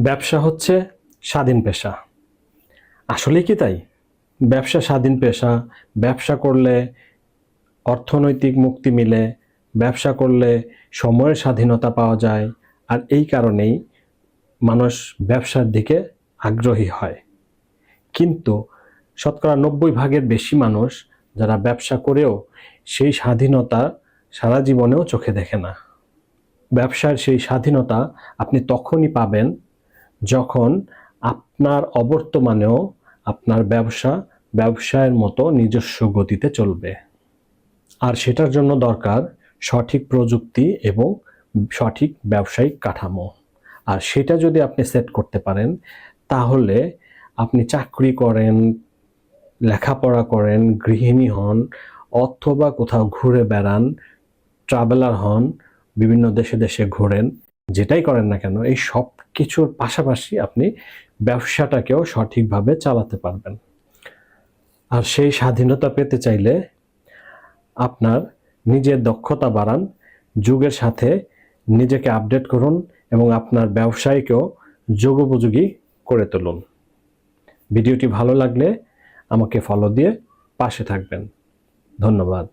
ব্যবসা হচ্ছে স্বাধীন পেশা। আসলেই কি তাই? ব্যবসা স্বাধীন পেশা। ব্যবসা করলে অর্থনৈতিক মুক্তি মিলে, ব্যবসা করলে সময়ের স্বাধীনতা পাওয়া যায়। আর এই কারণেই মানুষ ব্যবসার দিকে আগ্রহী হয়। কিন্তু শতকরা 90 ভাগের বেশি মানুষ যারা ব্যবসা করেও সেই স্বাধীনতা সারা জীবনেও চোখে দেখে না। ব্যবসার সেই স্বাধীনতা আপনি তখনই পাবেন যখন আপনার অবর্তমানেও আপনার ব্যবসায়ের মতো নিজস্ব গতিতে চলবে। আর সেটার জন্য দরকার সঠিক প্রযুক্তি এবং সঠিক ব্যবসায়িক কাঠামো। আর সেটা যদি আপনি সেট করতে পারেন, তাহলে আপনি চাকরি করেন, লেখাপড়া করেন, গৃহিণী হন, অথবা কোথাও ঘুরে বেড়ান, ট্রাভেলার হন, বিভিন্ন দেশে দেশে ঘোরেন, যেটাই করেন না কেন, এই সব কিছুর পাশাপাশি আপনি ব্যবসাটাকেও সঠিকভাবে চালাতে পারবেন। আর সেই স্বাধীনতা পেতে চাইলে আপনার নিজের দক্ষতা বাড়ান, যুগের সাথে নিজেকে আপডেট করুন এবং আপনার ব্যবসায়কেও যুগোপযোগী করে তুলুন। ভিডিওটি ভালো লাগলে আমাকে ফলো দিয়ে পাশে থাকবেন। ধন্যবাদ।